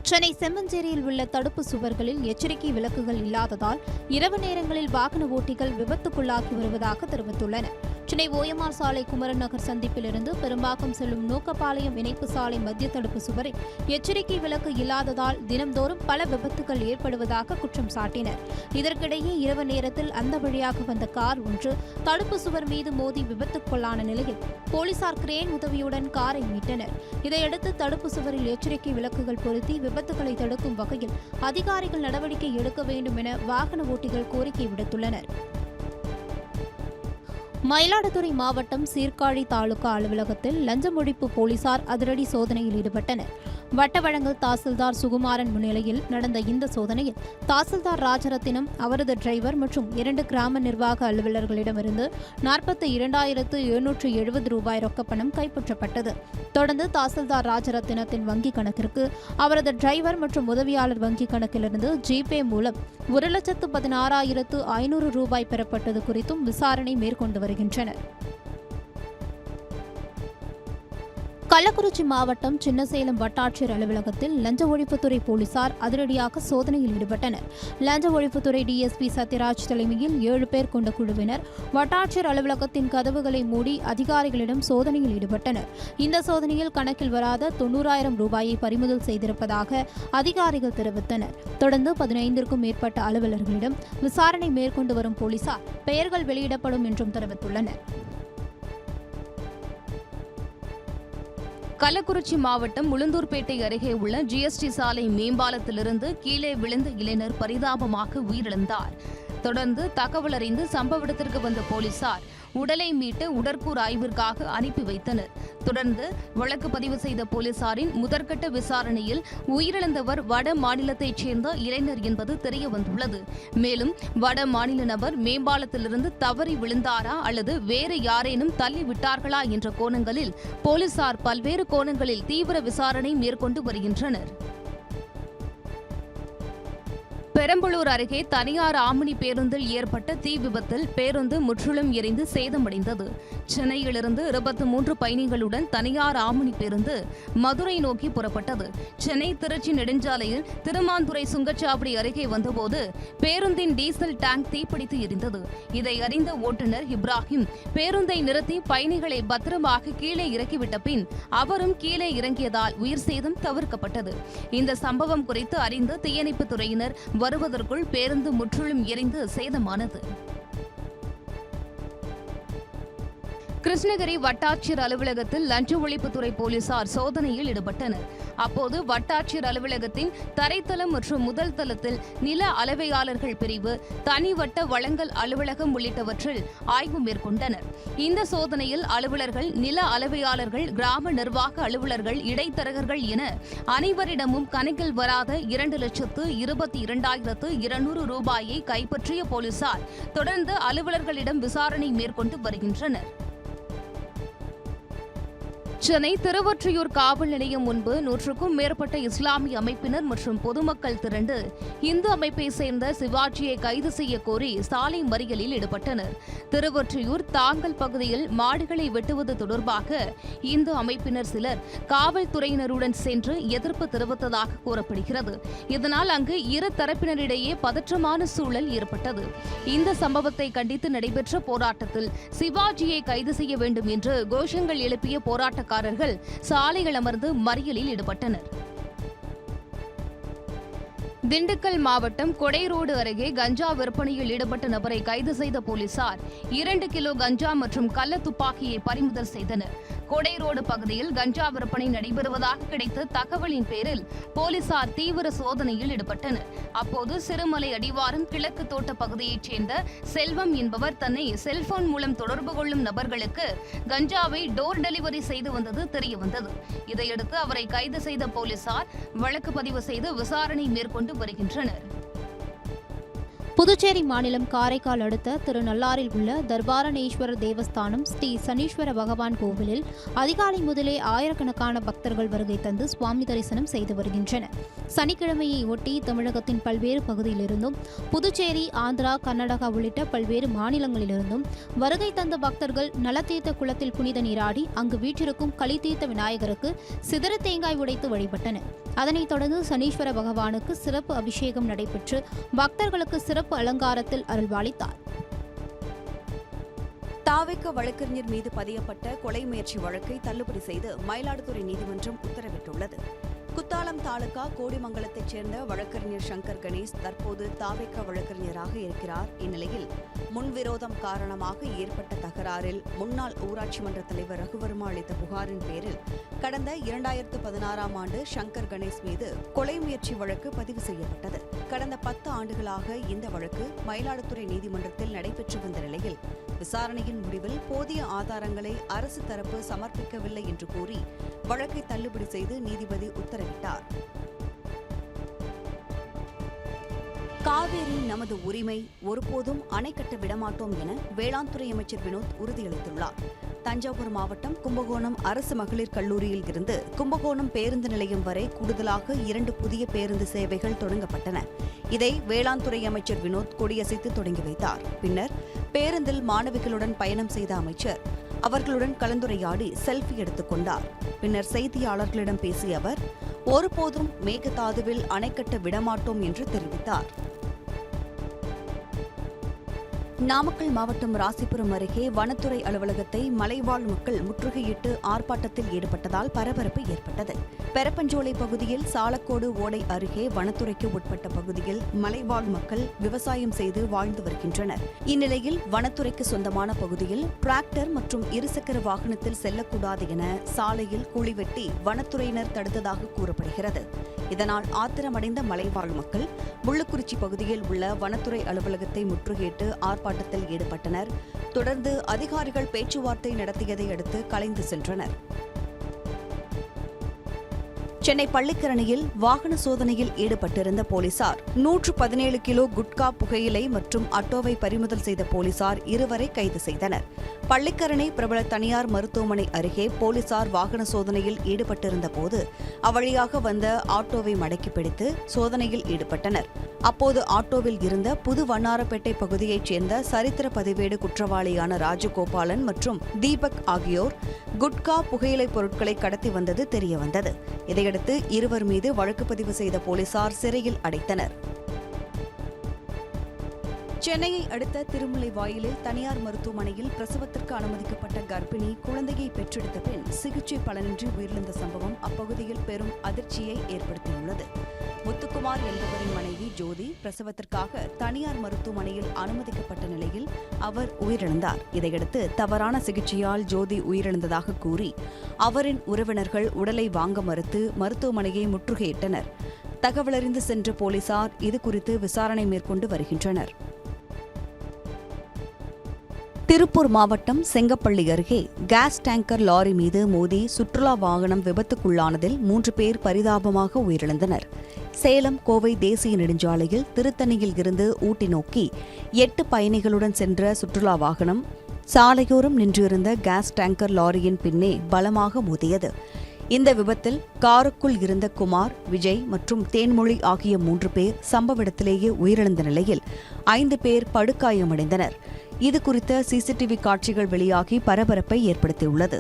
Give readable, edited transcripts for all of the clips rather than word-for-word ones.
சென்னை செம்மஞ்சேரியில் உள்ள தடுப்பு சுவர்களில் எச்சரிக்கை விளக்குகள் இல்லாததால் இரவு நேரங்களில் வாகன ஓட்டிகள் விபத்துக்குள்ளாகி வருவதாக தெரிவித்துள்ளனர். சென்னை ஓஎம்ஆர் சாலை குமரன் நகர் சந்திப்பிலிருந்து பெரும்பாக்கம் செல்லும் நோக்கப்பாளையம் இணைப்பு சாலை மத்திய தடுப்பு சுவரில் எச்சரிக்கை விளக்கு இல்லாததால் தினம்தோறும் பல விபத்துகள் ஏற்படுவதாக குற்றம் சாட்டினர். இதற்கிடையே இரவு நேரத்தில் அந்த வழியாக வந்த கார் ஒன்று தடுப்பு சுவர் மீது மோதி விபத்துக்குள்ளான நிலையில் போலீசார் கிரேன் உதவியுடன் காரை மீட்டனர். இதையடுத்து தடுப்பு சுவரில் எச்சரிக்கை விளக்குகள் பொருத்தி விபத்துகளை தடுக்கும் வகையில் அதிகாரிகள் நடவடிக்கை எடுக்க வேண்டும் என வாகன ஓட்டிகள் கோரிக்கை விடுத்துள்ளனர். மயிலாடுதுறை மாவட்டம் சீர்காழி தாலுகா அலுவலகத்தில் லஞ்சம் ஒழிப்பு போலீசார் அதிரடி சோதனையில் ஈடுபட்டனர். வட்ட வழங்கல் தாசில்தார் சுகுமாரன் முன்னிலையில் நடந்த இந்த சோதனையில் தாசில்தார் ராஜரத்தினம், அவரது டிரைவர் மற்றும் 2 கிராம நிர்வாக அலுவலர்களிடமிருந்து 42,770 ரூபாய் ரொக்கப்பணம் கைப்பற்றப்பட்டது. தொடர்ந்து தாசில்தார் ராஜரத்தினத்தின் வங்கிக் கணக்கிற்கு அவரது டிரைவர் மற்றும் உதவியாளர் வங்கிக் கணக்கிலிருந்து ஜிபே மூலம் 1,16,500 ரூபாய் பெறப்பட்டது குறித்தும் விசாரணை மேற்கொண்டு வருகின்றனர். கள்ளக்குறிச்சி மாவட்டம் சின்னசேலம் வட்டாட்சியர் அலுவலகத்தில் லஞ்ச ஒழிப்புத்துறை போலீசார் அதிரடியாக சோதனையில் ஈடுபட்டனர். லஞ்ச ஒழிப்புத்துறை டிஎஸ்பி சத்யராஜ் தலைமையில் 7 பேர் கொண்ட குழுவினர் வட்டாட்சியர் அலுவலகத்தின் கதவுகளை மூடி அதிகாரிகளிடம் சோதனையில் ஈடுபட்டனர். இந்த சோதனையில் கணக்கில் வராத 90,000 ரூபாயை பறிமுதல் செய்திருப்பதாக அதிகாரிகள் தெரிவித்தனர். தொடர்ந்து 15க்கும் மேற்பட்ட அலுவலர்களிடம் விசாரணை மேற்கொண்டு வரும் போலீசார் பெயர்கள் வெளியிடப்படும் என்றும் தெரிவித்துள்ளனர். கள்ளக்குறிச்சி மாவட்டம் உளுந்தூர்பேட்டை அருகே உள்ள ஜிஎஸ்டி சாலை மேம்பாலத்திலிருந்து கீழே விழுந்த இளைஞர் பரிதாபமாக உயிரிழந்தார். தொடர்ந்து தகவல் அறிந்து சம்பவ இடத்திற்கு வந்த போலீசார் உடலை மீட்டு உடற்கூறு ஆய்விற்காக அனுப்பி வைத்தனர். தொடர்ந்து வழக்கு பதிவு செய்த போலீசாரின் முதற்கட்ட விசாரணையில் உயிரிழந்தவர் வட மாநிலத்தைச் சேர்ந்த இளைஞர் என்பது தெரியவந்துள்ளது. மேலும் வட மாநில நபர் மேம்பாலத்திலிருந்து தவறி விழுந்தாரா அல்லது வேறு யாரேனும் தள்ளி விட்டார்களா என்ற கோணங்களில் போலீசார் பல்வேறு கோணங்களில் தீவிர விசாரணை மேற்கொண்டு வருகின்றனர். பெரம்பலூர் அருகே தனியார் ஆம்னி பேருந்தில் ஏற்பட்ட தீ விபத்தில் பேருந்து முற்றிலும் எரிந்து சேதமடைந்தது. சென்னையிலிருந்து 23 பயணிகளுடன் தனியார் ஆம்னி பேருந்து மதுரை நோக்கி புறப்பட்டது. சென்னை திருச்சி நெடுஞ்சாலையில் திருமாந்துறை சுங்கச்சாவடி அருகே வந்தபோது பேருந்தின் டீசல் டேங்க் தீப்பிடித்து எரிந்தது. இதை அறிந்த ஓட்டுநர் இப்ராஹிம் பேருந்தை நிறுத்தி பயணிகளை பத்திரமாக கீழே இறக்கிவிட்ட பின் அவரும் கீழே இறங்கியதால் உயிர் சேதம் தவிர்க்கப்பட்டது. இந்த சம்பவம் குறித்து அறிந்து தீயணைப்புத் துறையினர் வருவதற்குள் பேருந்து முற்றிலும் எரிந்து சேதமானது. கிருஷ்ணகிரி வட்டாட்சியர் அலுவலகத்தில் லஞ்ச ஒழிப்புத்துறை போலீசார் சோதனையில் ஈடுபட்டனர். அப்போது வட்டாட்சியர் அலுவலகத்தின் தரைத்தளம் மற்றும் முதல் தளத்தில் நில அளவையாளர்கள் பிரிவு, தனி வட்ட வழங்கல் அலுவலகம் உள்ளிட்டவற்றில் ஆய்வு மேற்கொண்டனர். இந்த சோதனையில் அலுவலர்கள், நில அளவையாளர்கள், கிராம நிர்வாக அலுவலர்கள், இடைத்தரகர்கள் என அனைவரிடமும் கணக்கில் வராத 2,22,200 ரூபாயை கைப்பற்றிய போலீசார் தொடர்ந்து அலுவலர்களிடம் விசாரணை மேற்கொண்டு வருகின்றனர். சென்னை திருவொற்றியூர் காவல் நிலையம் முன்பு 100க்கும் மேற்பட்ட இஸ்லாமிய அமைப்பினர் மற்றும் பொதுமக்கள் திரண்டு இந்து அமைப்பை சேர்ந்த சிவாஜியை கைது செய்ய கோரி சாலை மறியலில் ஈடுபட்டனர். திருவொற்றியூர் தாங்கல் பகுதியில் மாடுகளை வெட்டுவது தொடர்பாக இந்து அமைப்பினர் சிலர் காவல்துறையினருடன் சென்று எதிர்ப்பு தெரிவித்ததாக கூறப்படுகிறது. இதனால் அங்கு இரு தரப்பினரிடையே பதற்றமான சூழல் ஏற்பட்டது. இந்த சம்பவத்தை கண்டித்து நடைபெற்ற போராட்டத்தில் சிவாஜியை கைது செய்ய வேண்டும் என்று கோஷங்கள் எழுப்பிய போராட்ட சாலைகள் அமர்ந்து மறியலில் ஈடுபட்டனர். திண்டுக்கல் மாவட்டம் கொடை ரோடு அருகே கஞ்சா விற்பனையில் ஈடுபட்ட நபரை கைது செய்த போலீசார் 2 கிலோ கஞ்சா மற்றும் கள்ள துப்பாக்கியை பறிமுதல் செய்தனர். கொடை ரோடு பகுதியில் கஞ்சா விற்பனை நடைபெறுவதாக கிடைத்த தகவலின் பேரில் போலீசார் தீவிர சோதனையில் ஈடுபட்டனர். அப்போது சிறுமலை அடிவாரம் கிழக்கு தோட்ட பகுதியைச் சேர்ந்த செல்வம் என்பவர் தன்னை செல்போன் மூலம் தொடர்பு கொள்ளும் நபர்களுக்கு கஞ்சாவை டோர் டெலிவரி செய்து வந்தது தெரியவந்தது. இதையடுத்து அவரை கைது செய்த போலீசார் வழக்கு பதிவு செய்து விசாரணை மேற்கொண்டு வருகின்றனர். புதுச்சேரி மாநிலம் காரைக்கால் அடுத்த திருநள்ளாறில் உள்ள தர்பாரணேஸ்வரர் தேவஸ்தானம் ஸ்ரீ சனீஸ்வர பகவான் கோவிலில் அதிகாலை முதலே ஆயிரக்கணக்கான பக்தர்கள் வருகை தந்து சுவாமி தரிசனம் செய்து வருகின்றனர். சனிக்கிழமையை ஒட்டி தமிழகத்தின் பல்வேறு பகுதியிலிருந்தும் புதுச்சேரி, ஆந்திரா, கர்நாடகா உள்ளிட்ட பல்வேறு மாநிலங்களிலிருந்தும் வருகை தந்த பக்தர்கள் நலத்தீர்த்த குளத்தில் புனித நீராடி அங்கு வீற்றிருக்கும் களித்தீர்த்த விநாயகருக்கு சிதற தேங்காய் உடைத்து வழிபட்டனர். அதனைத் தொடர்ந்து சனீஸ்வர பகவானுக்கு சிறப்பு அபிஷேகம் நடைபெற்று பக்தர்களுக்கு சிறப்பு அலங்காரத்தில் அருள்பாலித்தார். தாவேக வழக்கறிஞர் மீது பதியப்பட்ட கொலை முயற்சி வழக்கை தள்ளுபடி செய்து மயிலாடுதுறை நீதிமன்றம் உத்தரவிட்டுள்ளது. குத்தாலம் தாலுகா கோடிமங்கலத்தைச் சேர்ந்த வழக்கறிஞர் சங்கர் கணேஷ் தற்போது தாவேக வழக்கறிஞராக இருக்கிறார். இந்நிலையில் முன்விரோதம் காரணமாக ஏற்பட்ட தகராறில் முன்னாள் ஊராட்சி மன்ற தலைவர் ரகுவர்மா அளித்த புகாரின் பேரில் கடந்த 2016ஆம் ஆண்டு சங்கர் கணேஷ் மீது கொலை முயற்சி வழக்கு பதிவு செய்யப்பட்டது. கடந்த 10 ஆண்டுகளாக இந்த வழக்கு மயிலாடுதுறை நீதிமன்றத்தில் நடைபெற்று வந்த நிலையில் விசாரணையின் முடிவில் போதிய ஆதாரங்களை அரசு தரப்பு சமர்ப்பிக்கவில்லை என்று கூறி வழக்கை தள்ளுபடி செய்து நீதிபதி உத்தரவிட்டார். காவேரி நமது உரிமை, ஒருபோதும் அணை கட்ட விடமாட்டோம் என வேளாண் துறை அமைச்சர் வினோத் உறுதியளித்துள்ளார். தஞ்சாவூர் மாவட்டம் கும்பகோணம் அரசு மகளிர் கல்லூரியில் இருந்து கும்பகோணம் பேருந்து நிலையம் வரை கூடுதலாக 2 புதிய பேருந்து சேவைகள் தொடங்கப்பட்டன. இதை வேளாண் துறை அமைச்சர் வினோத் கொடியசைத்து தொடங்கி வைத்தார். பின்னர் பேருந்தில் மாணவிகளுடன் பயணம் செய்த அமைச்சர் அவர்களுடன் கலந்துரையாடி செல்ஃபி எடுத்துக் கொண்டார். பின்னர் செய்தியாளர்களிடம் பேசிய அவர், ஒருபோதும் மேகதாதுவில் அணை கட்ட விடமாட்டோம் என்று தெரிவித்தார். நாமக்கல் மாவட்டம் ராசிபுரம் அருகே வனத்துறை அலுவலகத்தை மலைவாழ் மக்கள் முற்றுகையிட்டு ஆர்ப்பாட்டத்தில் ஈடுபட்டதால் பரபரப்பு ஏற்பட்டது. பெரப்பஞ்சோலை பகுதியில் சாலக்கோடு ஓடை அருகே வனத்துறைக்கு உட்பட்ட பகுதியில் மலைவாழ் மக்கள் விவசாயம் செய்து வாழ்ந்து வருகின்றனர். இந்நிலையில் வனத்துறைக்கு சொந்தமான பகுதியில் டிராக்டர் மற்றும் இருசக்கர வாகனத்தில் செல்லக்கூடாது என சாலையில் குழி வெட்டி வனத்துறையினர் தடுத்ததாக கூறப்படுகிறது. இதனால் ஆத்திரமடைந்த மலைவாழ் மக்கள் முள்ளுக்குறிச்சி பகுதியில் உள்ள வனத்துறை அலுவலகத்தை முற்றுகையிட்டு ஆர்ப்பாட்டத்தில் ஈடுபட்டனர். தொடர்ந்து அதிகாரிகள் பேச்சுவார்த்தை நடத்தியதை அடுத்து கலைந்து சென்றனர். சென்னை பள்ளிக்கரணையில் வாகன சோதனையில் ஈடுபட்டிருந்த போலீசார் 117 கிலோ குட்கா, புகையிலை மற்றும் ஆட்டோவை பறிமுதல் செய்த போலீசார் 2 கைது செய்தனர். பள்ளிக்கரணை பிரபல தனியார் மருத்துவமனை அருகே போலீசார் வாகன சோதனையில் ஈடுபட்டிருந்த போது அவ்வழியாக வந்த ஆட்டோவை மடக்கி பிடித்து சோதனையில் ஈடுபட்டனர். அப்போது ஆட்டோவில் இருந்த புது வண்ணாரப்பேட்டை பகுதியைச் சேர்ந்த சரித்திர பதிவேடு குற்றவாளியான ராஜகோபாலன் மற்றும் தீபக் ஆகியோர் குட்கா, புகையிலை பொருட்களை கடத்தி வந்தது தெரியவந்தது. இதையடுத்து 2 மீது வழக்கு பதிவு செய்த போலீசார் சிறையில் அடைத்தனர். சென்னையை அடுத்த திருமுல்லைவாயிலில் தனியார் மருத்துவமனையில் பிரசவத்திற்கு அனுமதிக்கப்பட்ட கர்ப்பிணி குழந்தையை பெற்றெடுத்த பெண் சிகிச்சை பலனின்றி உயிரிழந்த சம்பவம் அப்பகுதியில் பெரும் அதிர்ச்சியை ஏற்படுத்தியுள்ளது. முத்துக்குமார் என்பவரின் மனைவி ஜோதி பிரசவத்திற்காக தனியார் மருத்துவமனையில் அனுமதிக்கப்பட்ட நிலையில் அவர் உயிரிழந்தார். இதையடுத்து தவறான சிகிச்சையால் ஜோதி உயிரிழந்ததாக கூறி அவரின் உறவினர்கள் உடலை வாங்க மறுத்து மருத்துவமனையை முற்றுகையிட்டனர். தகவலறிந்து சென்ற போலீசார் இதுகுறித்து விசாரணை மேற்கொண்டு வருகின்றனர். திருப்பூர் மாவட்டம் செங்கப்பள்ளி அருகே கேஸ் டேங்கர் லாரி மீது மோதி சுற்றுலா வாகனம் விபத்துக்குள்ளானதில் 3 பேர் பரிதாபமாக உயிரிழந்தனர். சேலம் கோவை தேசிய நெடுஞ்சாலையில் திருத்தணியில் இருந்து ஊட்டி நோக்கி 8 பயணிகளுடன் சென்ற சுற்றுலா வாகனம் சாலையோரம் நின்றிருந்த கேஸ் டேங்கர் லாரியின் பின்னே பலமாக மோதியது. இந்த விபத்தில் காருக்குள் இருந்த குமார், விஜய் மற்றும் தேன்மொழி ஆகிய 3 பேர் சம்பவ இடத்திலேயே உயிரிழந்த நிலையில் 5 பேர் படுகாயமடைந்தனர். இதுகுறித்த சிசிடிவி காட்சிகள் வெளியாகி பரபரப்பை ஏற்படுத்தியுள்ளது.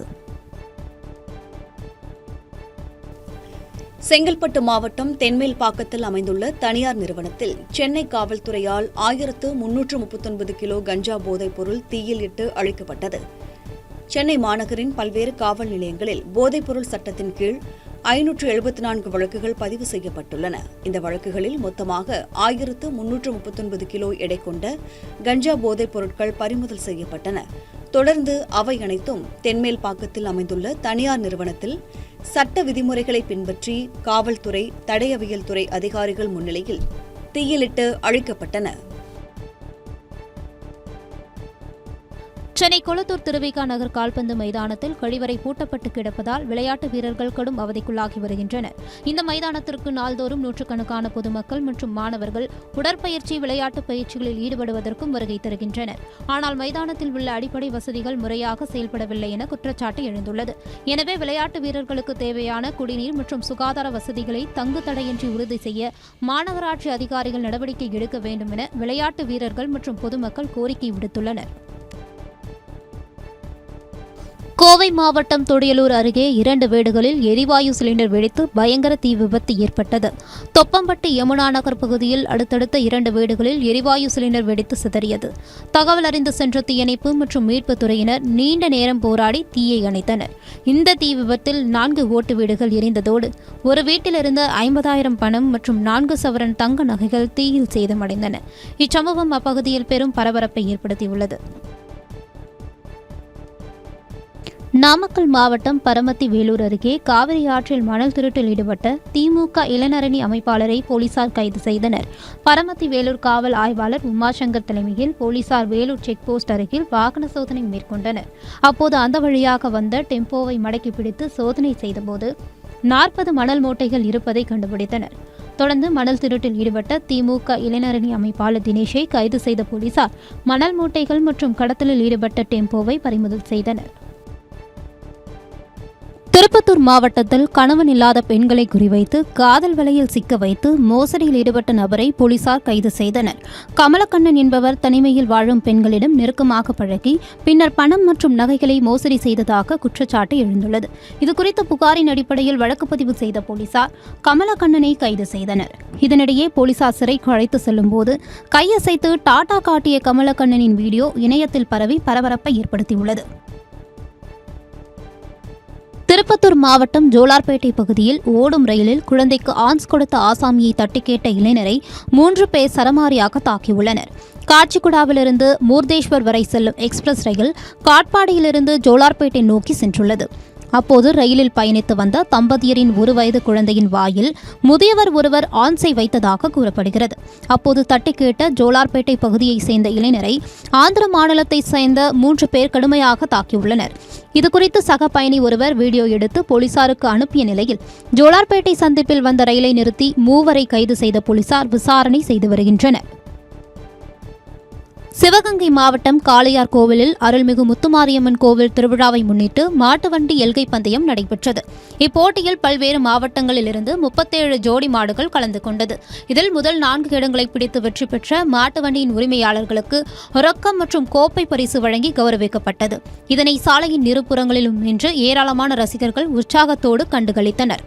செங்கல்பட்டு மாவட்டம் தென்மேல்பாக்கத்தில் அமைந்துள்ள தனியார் நிறுவனத்தில் சென்னை காவல்துறையால் 1339 கிலோ கஞ்சா போதைப் பொருள் தீயில் இட்டு அழிக்கப்பட்டது. சென்னை மாநகரின் பல்வேறு காவல் நிலையங்களில் போதைப்பொருள் சட்டத்தின் கீழ் 574 வழக்குகள் பதிவு செய்யப்பட்டுள்ளன. இந்த வழக்குகளில் மொத்தமாக 1339 கிலோ எடை கொண்ட கஞ்சா போதைப் பொருட்கள் பறிமுதல் செய்யப்பட்டன. தொடர்ந்து அவை அனைத்தும் தென்மேல்பாக்கத்தில் அமைந்துள்ள தனியார் நிறுவனத்தில் சட்ட விதிமுறைகளை பின்பற்றி காவல்துறை, தடயவியல் துறை அதிகாரிகள் முன்னிலையில் தீயிலிட்டு அழிக்கப்பட்டன. சென்னை கொளத்தூர் திருவிக நகர் கால்பந்து மைதானத்தில் கழிவறை பூட்டப்பட்டு கிடப்பதால் விளையாட்டு வீரர்கள் கடும் அவதிக்குள்ளாகி வருகின்றனர். இந்த மைதானத்திற்கு நாள்தோறும் நூற்றுக்கணக்கான பொதுமக்கள் மற்றும் மாணவர்கள் உடற்பயிற்சி, விளையாட்டு பயிற்சிகளில் ஈடுபடுவதற்கும் வருகை தருகின்றனர். ஆனால் மைதானத்தில் உள்ள அடிப்படை வசதிகள் முறையாக செயல்படவில்லை என குற்றச்சாட்டு எழுந்துள்ளது. எனவே விளையாட்டு வீரர்களுக்கு தேவையான குடிநீர் மற்றும் சுகாதார வசதிகளை தங்கு தடையின்றி உறுதி செய்ய மாநகராட்சி அதிகாரிகள் நடவடிக்கை எடுக்க வேண்டும் என விளையாட்டு வீரர்கள் மற்றும் பொதுமக்கள் கோரிக்கை விடுத்துள்ளனர். கோவை மாவட்டம் தொடியலூர் அருகே 2 வீடுகளில் எரிவாயு சிலிண்டர் வெடித்து பயங்கர தீ விபத்து ஏற்பட்டது. தொப்பம்பட்டி யமுனா நகர் பகுதியில் அடுத்தடுத்த 2 வீடுகளில் எரிவாயு சிலிண்டர் வெடித்து சிதறியது. தகவல் அறிந்து சென்ற தீயணைப்பு மற்றும் மீட்புத் துறையினர் நீண்ட நேரம் போராடி தீயை அணைத்தனர். இந்த தீ விபத்தில் 4 ஓட்டு வீடுகள் எரிந்ததோடு ஒரு வீட்டிலிருந்து 50,000 பணம் மற்றும் 4 சவரன் தங்க நகைகள் தீயில் சேதமடைந்தன. இச்சம்பவம் அப்பகுதியில் பெரும் பரபரப்பை ஏற்படுத்தியுள்ளது. நாமக்கல் மாவட்டம் பரமத்தி வேலூர் அருகே காவிரி ஆற்றில் மணல் திருட்டில் ஈடுபட்ட திமுக இளைஞரணி அமைப்பாளரை போலீசார் கைது செய்தனர். பரமத்தி வேலூர் காவல் ஆய்வாளர் உமாசங்கர் தலைமையில் போலீசார் வேலூர் செக் போஸ்ட் அருகில் வாகன சோதனை மேற்கொண்டனர். அப்போது அந்த வழியாக வந்த டெம்போவை மடக்கி பிடித்து சோதனை செய்தபோது 40 மணல் மூட்டைகள் இருப்பதை கண்டுபிடித்தனர். தொடர்ந்து மணல் திருட்டில் ஈடுபட்ட திமுக இளைஞரணி அமைப்பாளர் தினேஷை கைது செய்த போலீசார் மணல் மூட்டைகள் மற்றும் கடத்தலில் ஈடுபட்ட டெம்போவை பறிமுதல் செய்தனர். திருப்பத்தூர் மாவட்டத்தில் கணவன் இல்லாத பெண்களை குறிவைத்து காதல் வலையில் சிக்க வைத்து மோசடியில் ஈடுபட்ட நபரை போலீசார் கைது செய்தனர். கமலக்கண்ணன் என்பவர் தனிமையில் வாழும் பெண்களிடம் நெருக்கமாக பழகி பின்னர் பணம் மற்றும் நகைகளை மோசடி செய்ததாக குற்றச்சாட்டு எழுந்துள்ளது. இதுகுறித்த புகாரின் அடிப்படையில் வழக்கு பதிவு செய்த போலீசார் கமலக்கண்ணனை கைது செய்தனர். இதனிடையே போலீசார் சிறைக்கு அழைத்து செல்லும் போது கையசைத்து டாடா காட்டிய கமலக்கண்ணனின் வீடியோ இணையத்தில் பரவி பரபரப்பை ஏற்படுத்தியுள்ளது. திருப்பத்தூர் மாவட்டம் ஜோலார்பேட்டை பகுதியில் ஓடும் ரயிலில் குழந்தைக்கு ஆன்ஸ் கொடுத்த ஆசாமியை தட்டி கேட்ட இளைஞரை 3 பேர் சரமாரியாக தாக்கியுள்ளனர். காட்சிகுடாவிலிருந்து மூர்தேஸ்வர் வரை செல்லும் எக்ஸ்பிரஸ் ரயில் காட்பாடியிலிருந்து ஜோலார்பேட்டை நோக்கி சென்றுள்ளது. அப்போது ரயிலில் பயணித்து வந்த தம்பதியரின் 1 வயது குழந்தையின் வாயில் முதியவர் ஒருவர் ஆன்ஸை வைத்ததாக கூறப்படுகிறது. அப்போது தட்டி கேட்ட ஜோலார்பேட்டை பகுதியைச் சேர்ந்த இளைஞரை ஆந்திர மாநிலத்தைச் சேர்ந்த 3 பேர் கடுமையாக தாக்கியுள்ளனர். இதுகுறித்து சக பயணி ஒருவர் வீடியோ எடுத்து போலீசாருக்கு அனுப்பிய நிலையில் ஜோலார்பேட்டை சந்திப்பில் வந்த ரயிலை நிறுத்தி 3 கைது செய்த போலீசார் விசாரணை செய்து வருகின்றனர். சிவகங்கை மாவட்டம் காளையார் கோவிலில் அருள்மிகு முத்துமாரியம்மன் கோவில் திருவிழாவை முன்னிட்டு மாட்டு வண்டி எல்கை பந்தயம் நடைபெற்றது. இப்போட்டியில் பல்வேறு மாவட்டங்களிலிருந்து 37 ஜோடி மாடுகள் கலந்து கொண்டது. இதில் முதல் 4 இடங்களை பிடித்து வெற்றி பெற்ற மாட்டு வண்டியின் உரிமையாளர்களுக்கு ரொக்கம் மற்றும் கோப்பை பரிசு வழங்கி கௌரவிக்கப்பட்டது. இதனை சாலையின் இருபுறங்களிலும் நின்று ஏராளமான ரசிகர்கள் உற்சாகத்தோடு கண்டுகளித்தனர்.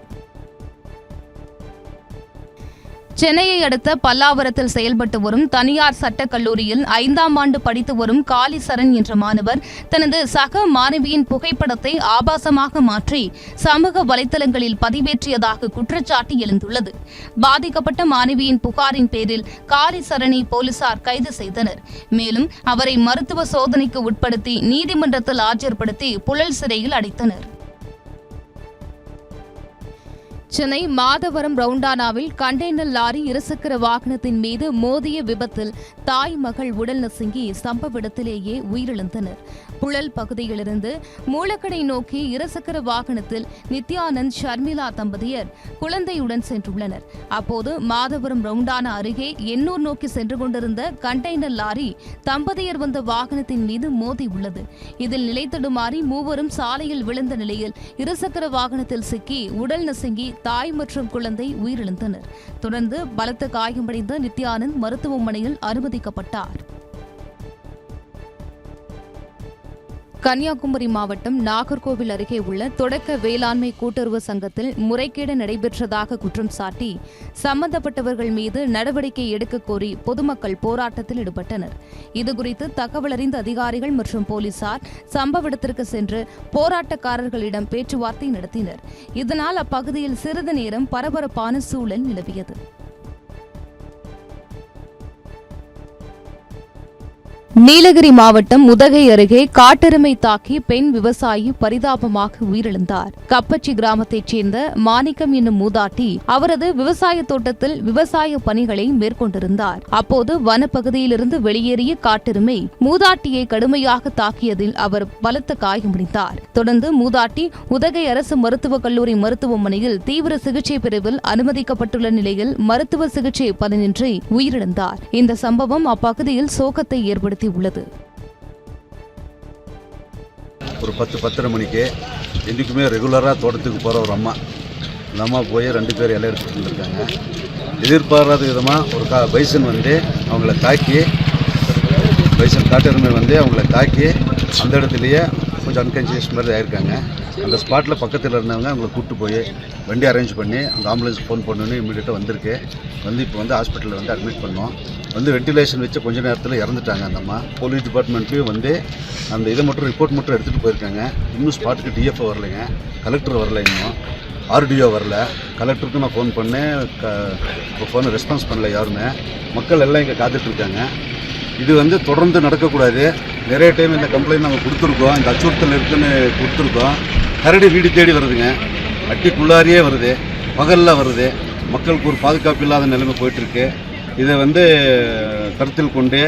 சென்னையை அடுத்த பல்லாவரத்தில் செயல்பட்டு வரும் தனியார் சட்டக் கல்லூரியில் 5ஆம் ஆண்டு படித்து வரும் காளிசரண் என்ற மாணவர் தனது சக மாணவியின் புகைப்படத்தை ஆபாசமாக மாற்றி சமூக வலைதளங்களில் பதிவேற்றியதாக குற்றச்சாட்டு எழுந்துள்ளது. பாதிக்கப்பட்ட மாணவியின் புகாரின் பேரில் காளிசரனை போலீசார் கைது செய்தனர். மேலும் அவரை மருத்துவ சோதனைக்கு உட்படுத்தி நீதிமன்றத்தில் ஆஜர்படுத்தி புழல் சிறையில் அடைத்தனர். சென்னை மாதவரம் ரவுண்டானாவில் கண்டெய்னர் லாரி இருசக்கர வாகனத்தின் மீது மோதிய விபத்தில் தாய் மகள் உடல் நசுங்கி சம்பவ இடத்திலேயே உயிரிழந்தனர். புழல் பகுதியிலிருந்து மூலக்கடை நோக்கி இருசக்கர வாகனத்தில் நித்யானந்த் ஷர்மிளா தம்பதியர் குழந்தையுடன் சென்றுள்ளனர். அப்போது மாதவரம் ரவுண்டானா அருகே எண்ணூர் நோக்கி சென்று கொண்டிருந்த கண்டெய்னர் லாரி தம்பதியர் வந்த வாகனத்தின் மீது மோதியுள்ளது. இதில் நிலை தடுமாறி 3 சாலையில் விழுந்த நிலையில் இருசக்கர வாகனத்தில் சிக்கி உடல் நசுங்கி தாய் மற்றும் குழந்தை உயிரிழந்தனர். தொடர்ந்து பலத்த காயமடைந்த நித்யானந்த் மருத்துவமனையில் அனுமதிக்கப்பட்டார். கன்னியாகுமரி மாவட்டம் நாகர்கோவில் அருகே உள்ள தொடக்க வேளாண்மை கூட்டுறவு சங்கத்தில் முறைகேடு நடைபெற்றதாக குற்றம் சாட்டி சம்பந்தப்பட்டவர்கள் மீது நடவடிக்கை எடுக்க கோரி பொதுமக்கள் போராட்டத்தில் ஈடுபட்டனர். இதுகுறித்து தகவல் அறிந்த அதிகாரிகள் மற்றும் போலீசார் சம்பவ இடத்திற்கு சென்று போராட்டக்காரர்களிடம் பேச்சுவார்த்தை நடத்தினர். இதனால் அப்பகுதியில் சிறிது நேரம் பரபரப்பான சூழல் நிலவியது. நீலகிரி மாவட்டம் உதகை அருகே காட்டெருமை தாக்கி பெண் விவசாயி பரிதாபமாக உயிரிழந்தார். கப்பச்சி கிராமத்தைச் சேர்ந்த மாணிக்கம் என்னும் மூதாட்டி அவரது விவசாய தோட்டத்தில் விவசாய பணிகளை மேற்கொண்டிருந்தார். அப்போது வனப்பகுதியிலிருந்து வெளியேறிய காட்டெருமை மூதாட்டியை கடுமையாக தாக்கியதில் அவர் பலத்த காயமடைந்தார். தொடர்ந்து மூதாட்டி உதகை அரசு மருத்துவக் கல்லூரி மருத்துவமனையில் தீவிர சிகிச்சை பிரிவில் அனுமதிக்கப்பட்டுள்ள நிலையில் மருத்துவ சிகிச்சை பலனின்றி உயிரிழந்தார். இந்த சம்பவம் அப்பகுதியில் சோகத்தை ஏற்படுத்தி உள்ளது. ஒரு 10-10:30 மணிக்கு என்றைக்குமே ரெகுலராக தோட்டத்துக்கு போகிற ஒரு அம்மா, அந்த அம்மா போய் 2 பேர் இலை எடுத்துகிட்டு இருந்திருக்காங்க. எதிர்பாராத விதமாக ஒரு பைசன் வந்து அவங்கள தாக்கி, பைசன் காட்டெருமை வந்து அவங்கள தாக்கி அந்த இடத்துலையே கொஞ்சம் அன்கான்சியஸ் மாதிரி ஆயிருக்காங்க. அந்த ஸ்பாட்டில் பக்கத்தில் இருந்தவங்க அவங்கள கூப்பிட்டு போய் வண்டி அரேஞ்ச் பண்ணி அந்த ஆம்புலன்ஸ் ஃபோன் பண்ணணுன்னு இமீடியட்டாக வந்திருக்கு. வந்து இப்போ வந்து ஹாஸ்பிட்டலில் வந்து அட்மிட் பண்ணோம். வந்து வெண்டிலேஷன் வச்சு கொஞ்ச நேரத்தில் இறந்துட்டாங்க அந்த அம்மா. போலீஸ் டிபார்ட்மெண்ட்லேயும் வந்து அந்த இதை மட்டும் ரிப்போர்ட் மட்டும் எடுத்துகிட்டு போயிருக்காங்க. இன்னும் ஸ்பாட்டுக்கு டிஎஃப்ஓ வரலைங்க, கலெக்டர் வரல, இன்னும் ஆர்டிஓ வரல. கலெக்டருக்கு நான் ஃபோன் பண்ணேன், இப்போ ஃபோனை ரெஸ்பான்ஸ் பண்ணல யாருமே. மக்கள் எல்லாம் இங்கே காத்துட்ருக்காங்க. இது வந்து தொடர்ந்து நடக்கக்கூடாது. நிறைய டைம் இந்த கம்ப்ளைண்ட் நாங்கள் கொடுத்துருக்கோம், இந்த அச்சுறுத்தல் இருக்குன்னு கொடுத்துருக்கோம். கரடி வீடு தேடி வருதுங்க, அட்டிக்குள்ளாரியே வருது, பகலில் வருது. மக்களுக்கு ஒரு பாதுகாப்பு இல்லாத நிலைமை போயிட்டுருக்கு. இதை வந்து கருத்தில் கொண்டு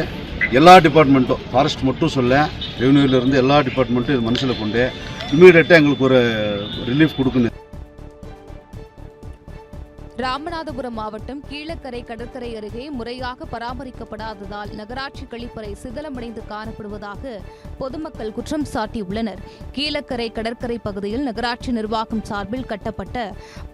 எல்லா டிபார்ட்மெண்ட்டும், ஃபாரஸ்ட் மட்டும் சொல்ல, ரெவென்யூவிலேருந்து எல்லா டிபார்ட்மெண்ட்டும் இது மனசில் கொண்டு இமீடியட்டாக எங்களுக்கு ஒரு ரிலீஃப் கொடுக்கணும். ராமநாதபுரம் மாவட்டம் கீழக்கரை கடற்கரை அருகே முறையாக பராமரிக்கப்படாததால் நகராட்சி கழிப்பறை சிதலமடைந்து காணப்படுவதாக பொதுமக்கள் குற்றம் சாட்டியுள்ளனர். கீழக்கரை கடற்கரை பகுதியில் நகராட்சி நிர்வாகம் சார்பில் கட்டப்பட்ட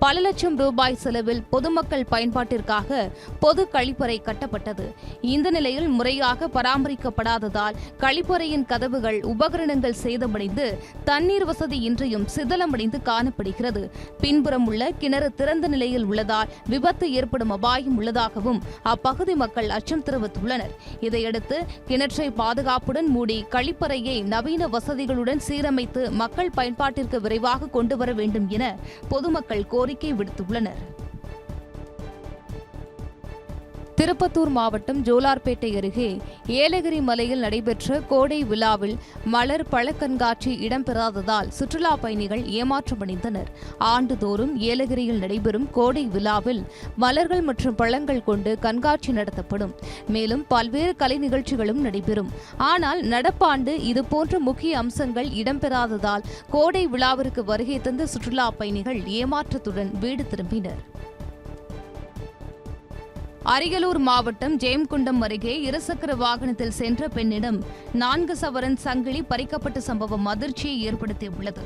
பல லட்சம் ரூபாய் செலவில் பொதுமக்கள் பயன்பாட்டிற்காக பொது கழிப்பறை கட்டப்பட்டது. இந்த நிலையில் முறையாக பராமரிக்கப்படாததால் கழிப்பறையின் கதவுகள், உபகரணங்கள் சேதமடைந்து தண்ணீர் வசதி இன்றியும் சிதலமடைந்து காணப்படுகிறது. பின்புறம் உள்ள கிணறு திறந்த நிலையில் உள்ளதால் விபத்து ஏற்படும் அபாயம் உள்ளதாகவும் அப்பகுதி மக்கள் அச்சம் தெரிவித்துள்ளனர். இதையடுத்து கிணற்றை பாதுகாப்புடன் மூடி கழிப்பறையை நவீன வசதிகளுடன் சீரமைத்து மக்கள் பயன்பாட்டிற்கு விரைவாக கொண்டு வர வேண்டும் என பொதுமக்கள் கோரிக்கை விடுத்துள்ளனர். திருப்பத்தூர் மாவட்டம் ஜோலார்பேட்டை அருகே ஏலகிரி மலையில் நடைபெற்ற கோடை விழாவில் மலர் பழ கண்காட்சி இடம்பெறாததால் சுற்றுலா பயணிகள் ஏமாற்றமடைந்தனர். ஆண்டுதோறும் ஏலகிரியில் நடைபெறும் கோடை விழாவில் மலர்கள் மற்றும் பழங்கள் கொண்டு கண்காட்சி நடத்தப்படும். மேலும் பல்வேறு கலை நிகழ்ச்சிகளும் நடைபெறும். ஆனால் நடப்பாண்டு இதுபோன்ற முக்கிய அம்சங்கள் இடம்பெறாததால் கோடை விழாவிற்கு வருகை தந்த சுற்றுலா பயணிகள் ஏமாற்றத்துடன் வீடு திரும்பினர். அரியலூர் மாவட்டம் ஜெயம்குண்டம் அருகே இருசக்கர வாகனத்தில் சென்ற பெண்ணிடம் 4 சவரன் சங்கிலி பறிக்கப்பட்ட சம்பவம் அதிர்ச்சியை ஏற்படுத்தியுள்ளது.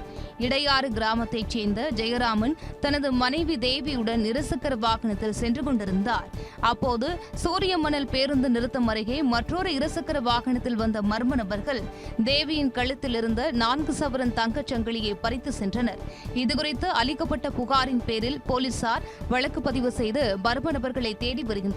இடையாறு கிராமத்தைச் சேர்ந்த ஜெயராமன் தனது மனைவி தேவியுடன் இருசக்கர வாகனத்தில் சென்று கொண்டிருந்தார். அப்போது சூரியமணல் பேருந்து நிறுத்தம் அருகே மற்றொரு இருசக்கர வாகனத்தில் வந்த மர்ம நபர்கள் தேவியின் கழுத்தில் இருந்த 4 சவரன் தங்கச் சங்கிலியை பறித்து சென்றனர். இதுகுறித்து அளிக்கப்பட்ட புகாரின் பேரில் போலீசார் வழக்கு பதிவு செய்து மர்ம நபர்களை தேடி வருகின்றனர்.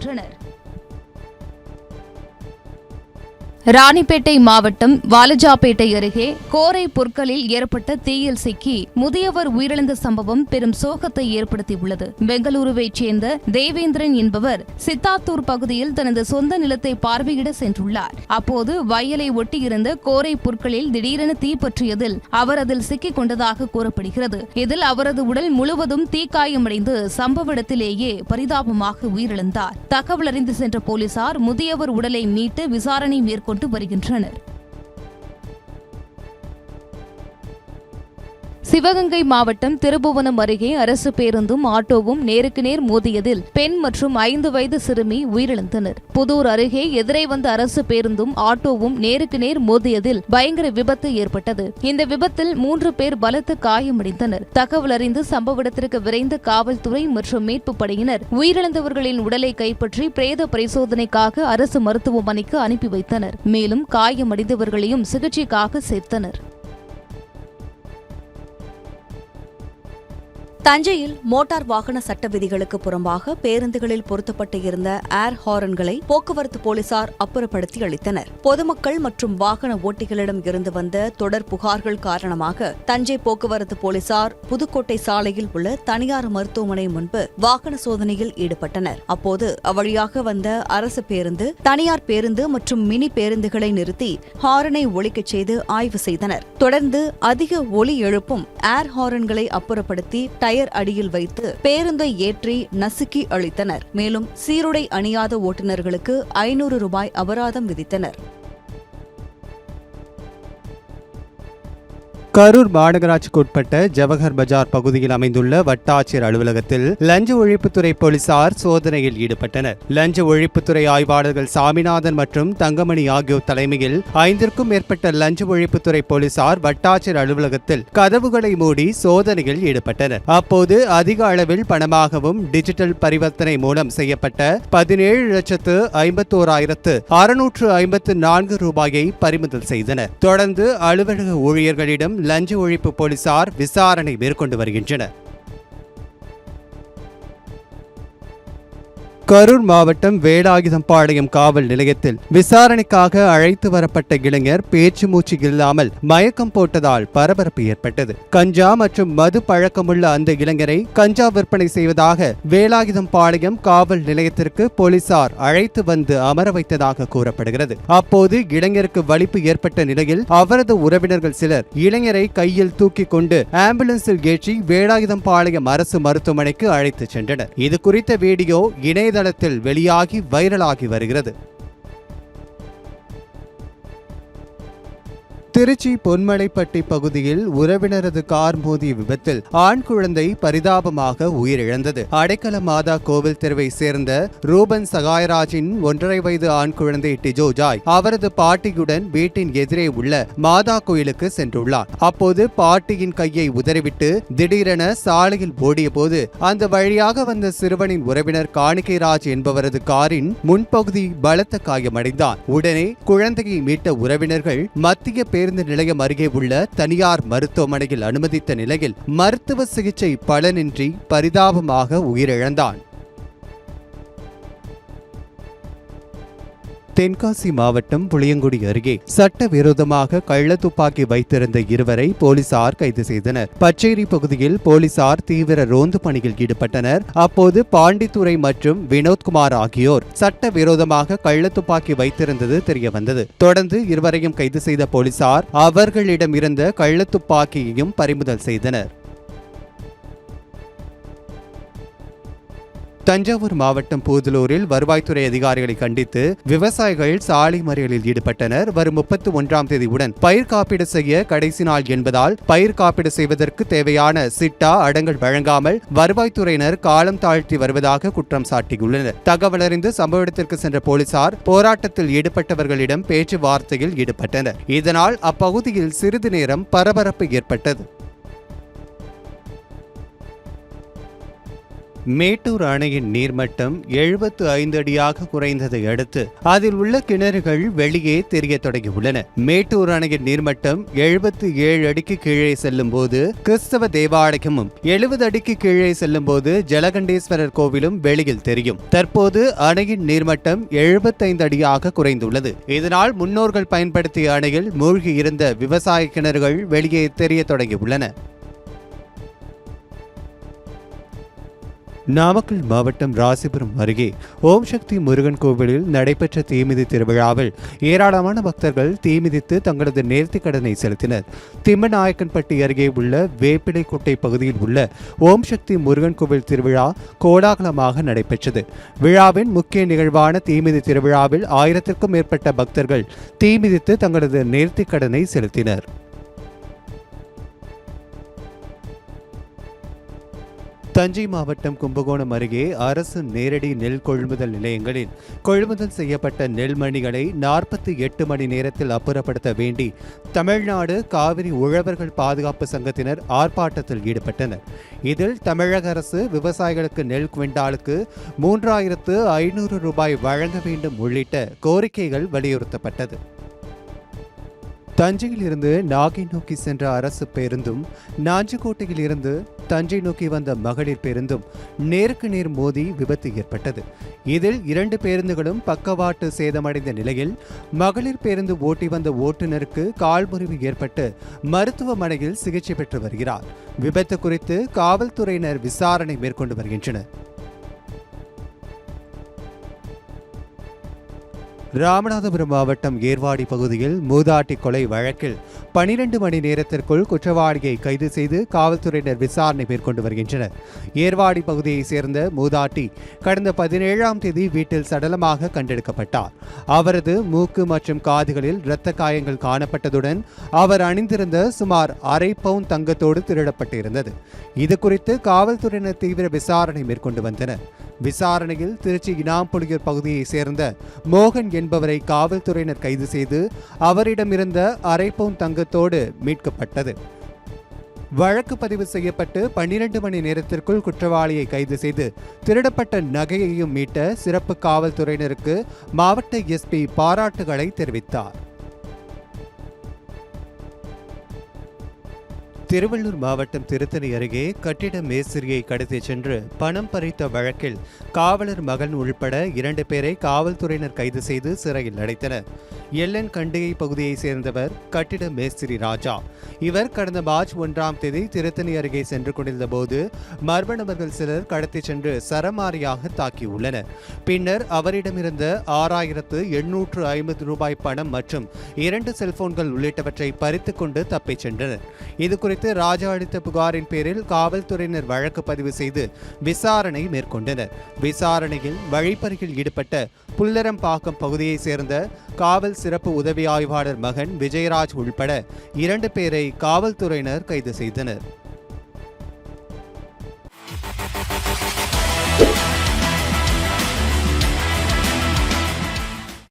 ராணிப்பேட்டை மாவட்டம் வாலஜாபேட்டை அருகே கோரை புற்களில் ஏற்பட்ட தீயில் சிக்கி முதியவர் உயிரிழந்த சம்பவம் பெரும் சோகத்தை ஏற்படுத்தியுள்ளது. பெங்களூருவைச் சேர்ந்த தேவேந்திரன் என்பவர் சித்தாத்தூர் பகுதியில் தனது சொந்த நிலத்தை பார்வையிட சென்றுள்ளார். அப்போது வயலை ஒட்டியிருந்த கோரை புற்களில் திடீரென தீப்பற்றியதில் அவர் அதில் சிக்கிக் கொண்டதாக கூறப்படுகிறது. இதில் அவரது உடல் முழுவதும் தீக்காயமடைந்து சம்பவ இடத்திலேயே பரிதாபமாக உயிரிழந்தார். தகவல் அறிந்து சென்ற போலீசார் முதியவர் உடலை மீட்டு விசாரணை மேற்கொண்டு வருகின்றனர். சிவகங்கை மாவட்டம் திருபுவனம் அருகே அரசு பேருந்தும் ஆட்டோவும் நேருக்கு நேர் மோதியதில் பெண் மற்றும் 5 வயது சிறுமி உயிரிழந்தனர். புதூர் அருகே எதிரே வந்த அரசு பேருந்தும் ஆட்டோவும் நேருக்கு நேர் மோதியதில் பயங்கர விபத்து ஏற்பட்டது. இந்த விபத்தில் 3 பேர் பலத்த காயமடைந்தனர். தகவல் அறிந்து சம்பவ இடத்திற்கு விரைந்த காவல்துறை மற்றும் மீட்பு படையினர் உயிரிழந்தவர்களின் உடலை கைப்பற்றி பிரேத பரிசோதனைக்காக அரசு மருத்துவமனைக்கு அனுப்பி வைத்தனர். மேலும் காயமடைந்தவர்களையும் சிகிச்சைக்காக சேர்த்தனர். தஞ்சையில் மோட்டார் வாகன சட்ட விதிகளுக்கு புறம்பாக பேருந்துகளில் பொருத்தப்பட்டு இருந்த ஏர் ஹாரன்களை போக்குவரத்து போலீசார் அப்புறப்படுத்தி அளித்தனர். பொதுமக்கள் மற்றும் வாகன ஓட்டிகளிடம் இருந்து வந்த தொடர் புகார்கள் காரணமாக தஞ்சை போக்குவரத்து போலீசார் புதுக்கோட்டை சாலையில் உள்ள தனியார் மருத்துவமனை முன்பு வாகன சோதனையில் ஈடுபட்டனர். அப்போது அவ்வழியாக வந்த அரசு பேருந்து, தனியார் பேருந்து மற்றும் மினி பேருந்துகளை நிறுத்தி ஹாரனை ஒலிக்கச் செய்து ஆய்வு செய்தனர். தொடர்ந்து அதிக ஒலி எழுப்பும் ஏர் ஹாரன்களை அப்புறப்படுத்தி டயர் அடியில் வைத்து பேருந்தை ஏற்றி நசுக்கி அளித்தனர். மேலும் சீருடை அணியாத ஓட்டுநர்களுக்கு 500 ரூபாய் அபராதம் விதித்தனர். கரூர் மாநகராட்சிக்குட்பட்ட ஜவஹர் பஜார் பகுதியில் அமைந்துள்ள வட்டாட்சியர் அலுவலகத்தில் லஞ்ச ஒழிப்புத்துறை போலீசார் சோதனையில் ஈடுபட்டனர். லஞ்ச ஒழிப்புத்துறை ஆய்வாளர்கள் சாமிநாதன் மற்றும் தங்கமணி ஆகியோர் தலைமையில் 5க்கும் மேற்பட்ட லஞ்ச ஒழிப்புத்துறை போலீசார் வட்டாட்சியர் அலுவலகத்தில் கதவுகளை மூடி சோதனையில் ஈடுபட்டனர். அப்போது அதிக அளவில் பணமாகவும் டிஜிட்டல் பரிவர்த்தனை மூலம் செய்யப்பட்ட 17,51,654 ரூபாயை பறிமுதல் செய்தனர். தொடர்ந்து அலுவலக ஊழியர்களிடம் லஞ்ச ஒழிப்பு போலீசார் விசாரணை மேற்கொண்டு வருகின்றனர். கரூர் மாவட்டம் வேலாயுதம்பாளையம் காவல் நிலையத்தில் விசாரணைக்காக அழைத்து வரப்பட்ட இளைஞர் பேச்சு மூச்சு இல்லாமல் மயக்கம் போட்டதால் பரபரப்பு ஏற்பட்டது. கஞ்சா மற்றும் மது பழக்கமுள்ள அந்த இளைஞரை கஞ்சா விற்பனை செய்வதாக வேலாயுதம்பாளையம் காவல் நிலையத்திற்கு போலீசார் அழைத்து வந்து அமர வைத்ததாக கூறப்படுகிறது. அப்போது இளைஞருக்கு வலிப்பு ஏற்பட்ட நிலையில் அவரது உறவினர்கள் சிலர் இளைஞரை கையில் தூக்கி கொண்டு ஆம்புலன்ஸில் ஏற்றி வேலாயுதம்பாளையம் அரசு மருத்துவமனைக்கு அழைத்து சென்றனர். இது குறித்த வீடியோ இணையதளத்தில் வெளியாகி வைரலாகி வருகிறது. திருச்சி பொன்மலைப்பட்டி பகுதியில் உறவினரது கார் மோதிய விபத்தில் ஆண் குழந்தை பரிதாபமாக உயிரிழந்தது. அடைக்கல மாதா கோவில் தெருவை சேர்ந்த ரூபன் சகாயராஜின் 1.5 வயது ஆண் குழந்தை டிஜோஜாய் அவரது பாட்டியுடன் வீட்டின் எதிரே உள்ள மாதா கோயிலுக்கு சென்றுள்ளார். அப்போது பாட்டியின் கையை உதறிவிட்டு திடீரென சாலையில் ஓடிய போது அந்த வழியாக வந்த சிறுவனின் உறவினர் காணிக்கைராஜ் என்பவரது காரின் முன்பகுதி பலத்த காயமடைந்தார். உடனே குழந்தையை மீட்ட உறவினர்கள் மத்திய பேருந்து நிலையம் அருகே உள்ள தனியார் மருத்துவமனையில் அனுமதித்த நிலையில் மருத்துவ சிகிச்சை பலனின்றி பரிதாபமாக உயிரிழந்தான். தென்காசி மாவட்டம் புளியங்குடி அருகே சட்டவிரோதமாக கள்ளத்துப்பாக்கி வைத்திருந்த இருவரை போலீசார் கைது செய்தனர். பச்சேரி பகுதியில் போலீசார் தீவிர ரோந்து பணியில் ஈடுபட்டனர். அப்போது பாண்டித்துரை மற்றும் வினோத்குமார் ஆகியோர் சட்டவிரோதமாக கள்ளத்துப்பாக்கி வைத்திருந்தது தெரியவந்தது. தொடர்ந்து இருவரையும் கைது செய்த போலீசார் அவர்களிடம் இருந்த கள்ளத்துப்பாக்கியையும் பறிமுதல் செய்தனர். தஞ்சாவூர் மாவட்டம் பூதலூரில் வருவாய்த்துறை அதிகாரிகளை கண்டித்து விவசாயிகள் சாலை மறியலில் ஈடுபட்டனர். வரும் 31ஆம் தேதியுடன் பயிர் காப்பீடு செய்ய கடைசி நாள் என்பதால் பயிர் காப்பீடு செய்வதற்கு தேவையான சிட்டா அடங்கல் வழங்காமல் வருவாய்த்துறையினர் காலம் தாழ்த்தி வருவதாக குற்றம் சாட்டியுள்ளனர். தகவல் அறிந்து சம்பவ இடத்திற்கு சென்ற போலீசார் போராட்டத்தில் ஈடுபட்டவர்களிடம் பேச்சுவார்த்தையில் ஈடுபட்டனர். இதனால் அப்பகுதியில் சிறிது நேரம் பரபரப்பு ஏற்பட்டது. மேட்டூர் அணையின் நீர்மட்டம் 75 அடியாக குறைந்ததை அடுத்து அதில் உள்ள கிணறுகள் வெளியே தெரிய தொடங்கியுள்ளன. மேட்டூர் அணையின் நீர்மட்டம் 77 அடிக்கு கீழே செல்லும் போது கிறிஸ்தவ தேவாலயமும் 70 அடிக்கு கீழே செல்லும் போது ஜலகண்டேஸ்வரர் கோவிலும் வெளியில் தெரியும். தற்போது அணையின் நீர்மட்டம் 75 அடியாக குறைந்துள்ளது. இதனால் முன்னோர்கள் பயன்படுத்திய அணையில் மூழ்கி இருந்த விவசாய கிணறுகள் வெளியே தெரிய தொடங்கியுள்ளன. நாமக்கல் மாவட்டம் ராசிபுரம் அருகே ஓம் சக்தி முருகன் கோவிலில் நடைபெற்ற தீமிதி திருவிழாவில் ஏராளமான பக்தர்கள் தீமிதித்து தங்களது நேர்த்திக் கடனை செலுத்தினர். திம்மநாயக்கன்பட்டி அருகே உள்ள வேப்பிலைக்கோட்டை பகுதியில் உள்ள ஓம் சக்தி முருகன் கோவில் திருவிழா கோலாகலமாக நடைபெற்றது. விழாவின் முக்கிய நிகழ்வான தீமிதி திருவிழாவில் 1000க்கும் மேற்பட்ட பக்தர்கள் தீமிதித்து தங்களது நேர்த்திக் கடனை செலுத்தினர். தஞ்சை மாவட்டம் கும்பகோணம் அருகே அரசு நேரடி நெல் கொள்முதல் நிலையங்களில் கொள்முதல் செய்யப்பட்ட நெல்மணிகளை 48 மணி நேரத்தில் அப்புறப்படுத்த வேண்டி தமிழ்நாடு காவிரி உழவர்கள் பாதுகாப்பு சங்கத்தினர் ஆர்ப்பாட்டத்தில் ஈடுபட்டனர். இதில் தமிழக அரசு விவசாயிகளுக்கு நெல் குவிண்டாலுக்கு 3500 ரூபாய் வழங்க வேண்டும் உள்ளிட்ட கோரிக்கைகள் வலியுறுத்தப்பட்டது. தஞ்சையில் இருந்து நாகை நோக்கி சென்ற அரசு பேருந்தும் நாஞ்சிக்கோட்டையில் இருந்து தஞ்சை நோக்கி வந்த மகளிர் பேருந்தும் நேருக்கு நேர் மோதி விபத்து ஏற்பட்டது. இதில் 2 பேருந்துகளும் பக்கவாட்டு சேதமடைந்த நிலையில் மகளிர் பேருந்து ஓட்டி வந்த ஓட்டுநருக்கு கால்முறிவு ஏற்பட்டு மருத்துவமனையில் சிகிச்சை பெற்று வருகிறார். விபத்து குறித்து காவல்துறையினர் விசாரணை மேற்கொண்டு வருகின்றனர். ராமநாதபுரம் மாவட்டம் ஏர்வாடி பகுதியில் மூதாட்டி கொலை வழக்கில் 12 மணி நேரத்திற்குள் குற்றவாளியை கைது செய்து காவல்துறையினர் விசாரணை மேற்கொண்டு வருகின்றனர். ஏர்வாடி பகுதியைச் சேர்ந்த மூதாட்டி கடந்த 17ஆம் தேதி வீட்டில் சடலமாக கண்டெடுக்கப்பட்டார். அவரது மூக்கு மற்றும் காதுகளில் இரத்த காயங்கள் காணப்பட்டதுடன் அவர் அணிந்திருந்த சுமார் 1/2 பவுன் தங்கத்தோடு திருடப்பட்டிருந்தது. இதுகுறித்து காவல்துறையினர் தீவிர விசாரணை மேற்கொண்டு வந்தனர். விசாரணையில் திருச்சி இனாம்புலியூர் பகுதியைச் சேர்ந்த மோகன் என்பவரை காவல்துறையினர் கைது செய்து அவரிடமிருந்த 1/2 பவுன் தங்கத்தோடு மீட்கப்பட்டது. வழக்கு பதிவு செய்யப்பட்டு 12 மணி நேரத்திற்குள் குற்றவாளியை கைது செய்து திருடப்பட்ட நகையையும் மீட்ட சிறப்பு காவல்துறையினருக்கு மாவட்ட எஸ்பி பாராட்டுகளை தெரிவித்தார். திருவள்ளூர் மாவட்டம் திருத்தணி அருகே கட்டிட மேஸ்திரியை கடத்திச் சென்று பணம் பறித்த வழக்கில் காவலர் மகன் உள்பட 2 பேரை காவல்துறையினர் கைது செய்து சிறையில் அடைத்தனர். எல்என் கண்டிகை பகுதியைச் சேர்ந்தவர் கட்டிட மேஸ்திரி ராஜா. இவர் கடந்த மார்ச் 1ஆம் தேதி திருத்தணி அருகே சென்று கொண்டிருந்த போது மர்ம நபர்கள் சிலர் கடத்திச் சென்று சரமாரியாக தாக்கியுள்ளனர். பின்னர் அவரிடமிருந்த 6,850 ரூபாய் பணம் மற்றும் 2 செல்போன்கள் உள்ளிட்டவற்றை பறித்துக் கொண்டு தப்பிச் சென்றனர். இதுகுறித்து ராஜா அளித்த புகாரின் பேரில் காவல்துறையினர் வழக்கு பதிவு செய்து விசாரணை மேற்கொண்டனர். விசாரணையில் வழிப்பறியில் ஈடுபட்ட புல்லரம்பாக்கம் பகுதியைச் சேர்ந்த காவல் சிறப்பு உதவி ஆய்வாளர் மகன் விஜயராஜ் உள்பட 2 பேரை காவல்துறையினர் கைது செய்தனர்.